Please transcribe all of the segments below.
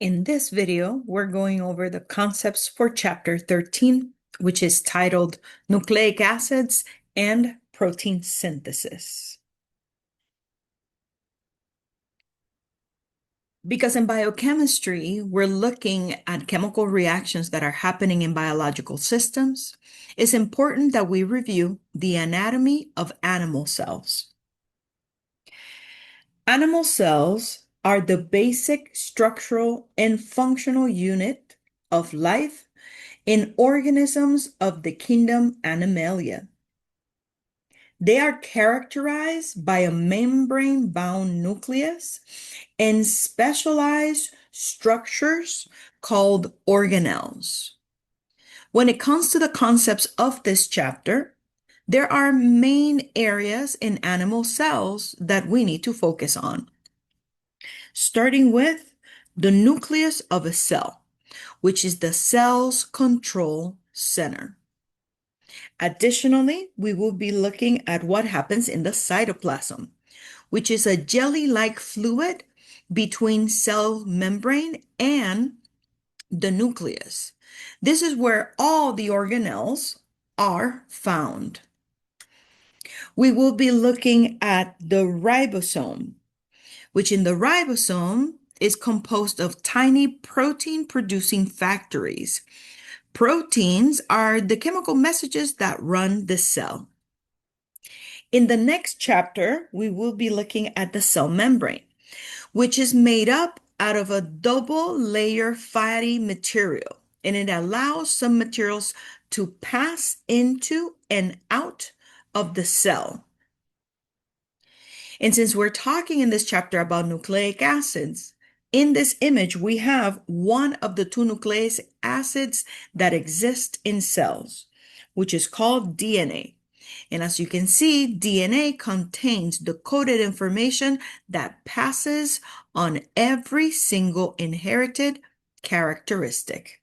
In this video, we're going over the concepts for Chapter 13, which is titled Nucleic Acids and Protein Synthesis. Because in biochemistry, we're looking at chemical reactions that are happening in biological systems, it's important that we review the anatomy of animal cells. Animal cells are the basic structural and functional unit of life in organisms of the kingdom Animalia. They are characterized by a membrane-bound nucleus and specialized structures called organelles. When it comes to the concepts of this chapter, there are main areas in animal cells that we need to focus on, starting with the nucleus of a cell, which is the cell's control center. Additionally, we will be looking at what happens in the cytoplasm, which is a jelly-like fluid between cell membrane and the nucleus. This is where all the organelles are found. We will be looking at the ribosome, which in the ribosome is composed of tiny protein-producing factories. Proteins are the chemical messages that run the cell. In the next chapter, we will be looking at the cell membrane, which is made up out of a double layer fatty material, and it allows some materials to pass into and out of the cell. And since we're talking in this chapter about nucleic acids, in this image, we have one of the two nucleic acids that exist in cells, which is called DNA. And as you can see, DNA contains the coded information that passes on every single inherited characteristic.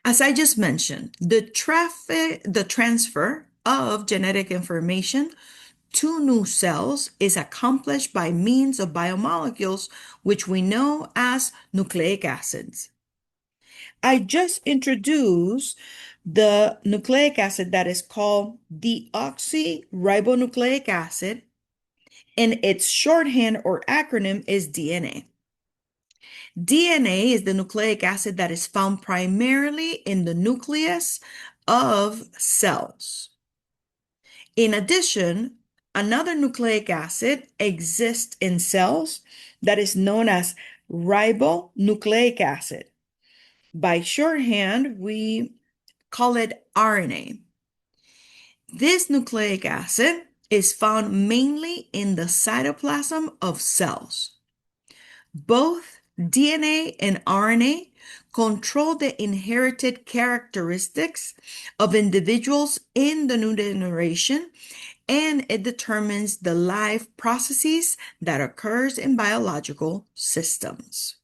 As I just mentioned, the transfer of genetic information to new cells is accomplished by means of biomolecules, which we know as nucleic acids. I just introduced the nucleic acid that is called deoxyribonucleic acid, and its shorthand or acronym is DNA. DNA is the nucleic acid that is found primarily in the nucleus of cells. In addition, another nucleic acid exists in cells that is known as ribonucleic acid. By shorthand, we call it RNA. This nucleic acid is found mainly in the cytoplasm of cells. Both DNA and RNA control the inherited characteristics of individuals in the new generation, and it determines the life processes that occurs in biological systems.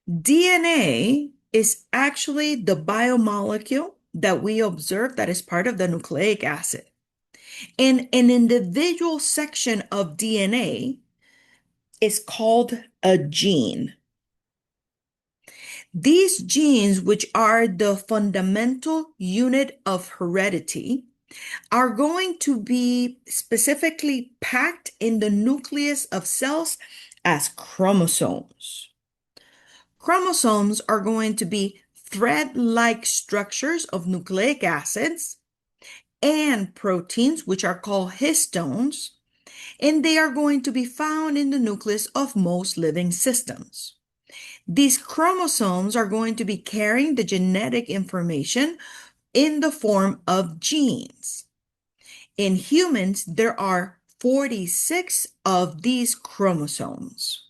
DNA is actually the biomolecule that we observe that is part of the nucleic acid. And an individual section of DNA is called a gene. These genes, which are the fundamental unit of heredity, are going to be specifically packed in the nucleus of cells as chromosomes. Chromosomes are going to be thread-like structures of nucleic acids and proteins, which are called histones, and they are going to be found in the nucleus of most living systems. These chromosomes are going to be carrying the genetic information in the form of genes. In humans, there are 46 of these chromosomes.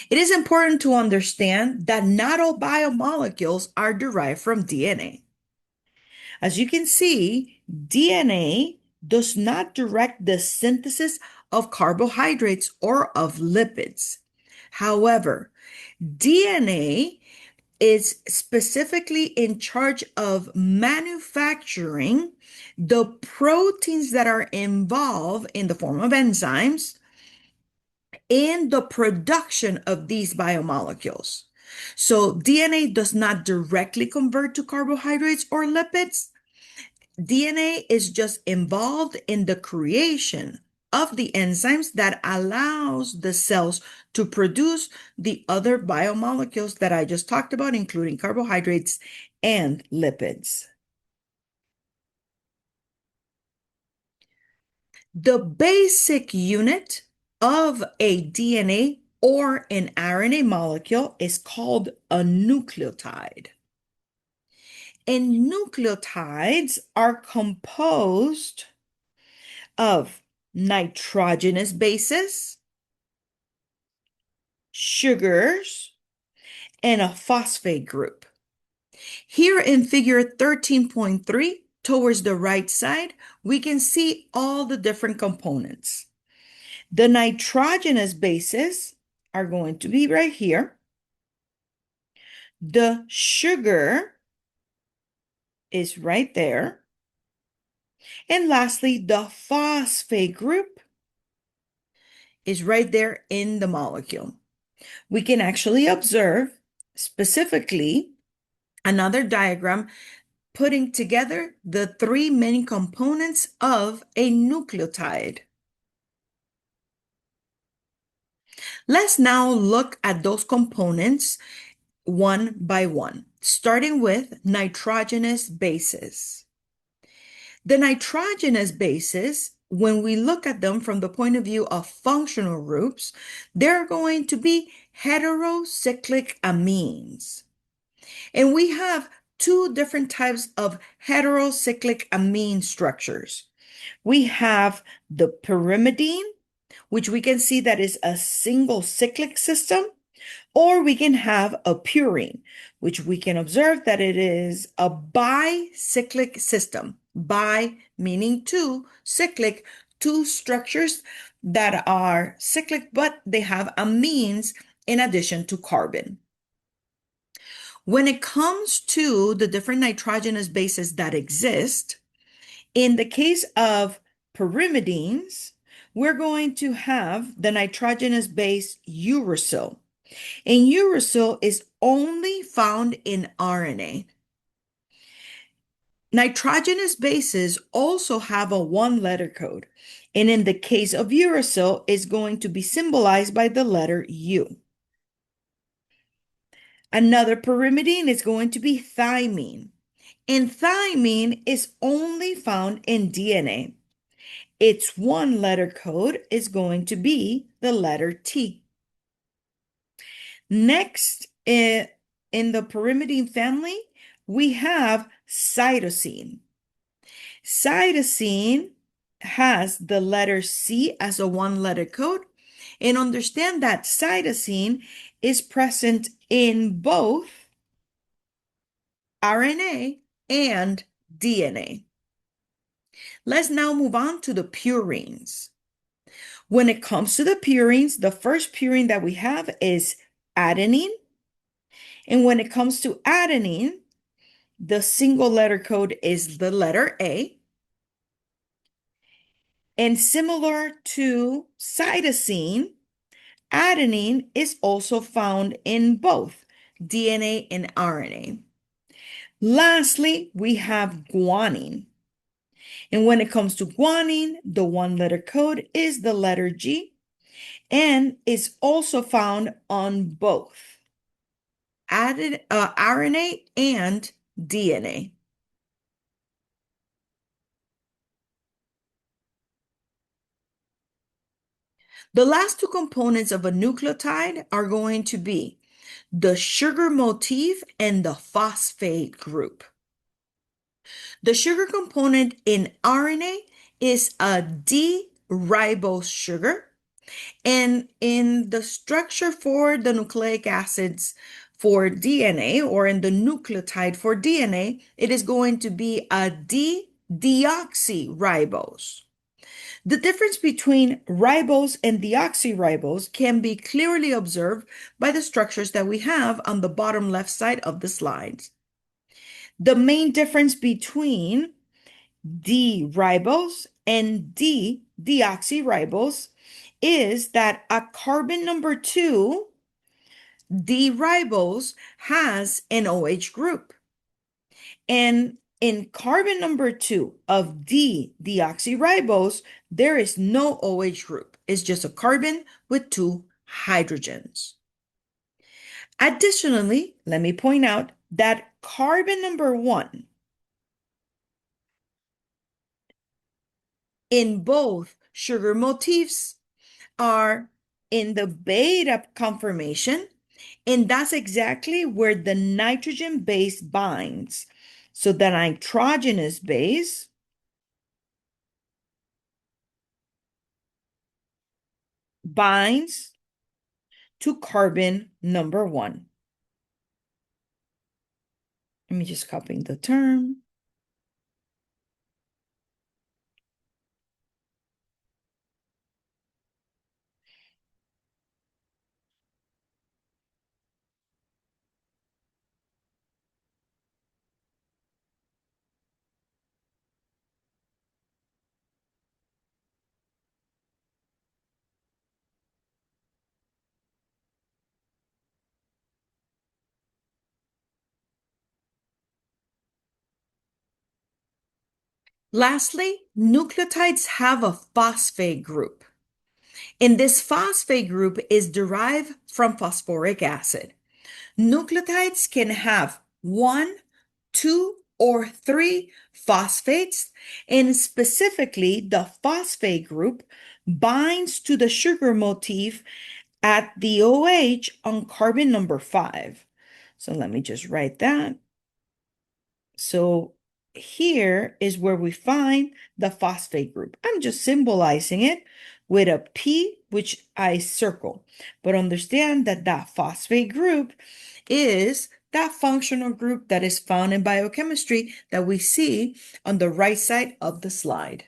It is important to understand that not all biomolecules are derived from DNA. As you can see, DNA does not direct the synthesis of carbohydrates or of lipids. However, DNA is specifically in charge of manufacturing the proteins that are involved in the form of enzymes in the production of these biomolecules. So DNA does not directly convert to carbohydrates or lipids. DNA is just involved in the creation of the enzymes that allows the cells to produce the other biomolecules that I just talked about, including carbohydrates and lipids. The basic unit of a DNA or an RNA molecule is called a nucleotide. And nucleotides are composed of nitrogenous bases, sugars, and a phosphate group. Here in figure 13.3, towards the right side, we can see all the different components. The nitrogenous bases are going to be right here. The sugar is right there. And lastly, the phosphate group is right there in the molecule. We can actually observe specifically another diagram putting together the three main components of a nucleotide. Let's now look at those components one by one, starting with nitrogenous bases. The nitrogenous bases, when we look at them from the point of view of functional groups, they're going to be heterocyclic amines. And we have two different types of heterocyclic amine structures. We have the pyrimidine, which we can see that is a single cyclic system, or we can have a purine, which we can observe that it is a bicyclic system. Bi meaning two, cyclic, two structures that are cyclic, but they have amines in addition to carbon. When it comes to the different nitrogenous bases that exist, in the case of pyrimidines, we're going to have the nitrogenous base uracil. And uracil is only found in RNA. Nitrogenous bases also have a one-letter code. And in the case of uracil, it's going to be symbolized by the letter U. Another pyrimidine is going to be thymine. And thymine is only found in DNA. Its one-letter code is going to be the letter T. Next, in the pyrimidine family, we have cytosine. Cytosine has the letter C as a one-letter code. And understand that cytosine is present in both RNA and DNA. Let's now move on to the purines. When it comes to the purines, the first purine that we have is adenine. And when it comes to adenine, the single letter code is the letter A. And similar to cytosine, adenine is also found in both DNA and RNA. Lastly, we have guanine. And when it comes to guanine, the one-letter code is the letter G and is also found on both RNA and DNA. The last two components of a nucleotide are going to be the sugar motif and the phosphate group. The sugar component in RNA is a D-ribose sugar. And in the structure for the nucleic acids for DNA, or in the nucleotide for DNA, it is going to be a D-deoxyribose. The difference between ribose and deoxyribose can be clearly observed by the structures that we have on the bottom left side of the slides. The main difference between D-ribose and D-deoxyribose is that at carbon number 2, D-ribose has an OH group. And in carbon number 2 of D-deoxyribose, there is no OH group. It's just a carbon with 2 hydrogens. Additionally, let me point out that carbon number 1 in both sugar motifs are in the beta conformation, and that's exactly where the nitrogen base binds. So the nitrogenous base binds to carbon number 1. Let me just copy the term. Lastly, nucleotides have a phosphate group. And this phosphate group is derived from phosphoric acid. Nucleotides can have 1, 2, or 3 phosphates, and specifically, the phosphate group binds to the sugar motif at the OH on carbon number 5. So let me just write that. So here is where we find the phosphate group. I'm just symbolizing it with a P, which I circle. But understand that that phosphate group is that functional group that is found in biochemistry that we see on the right side of the slide.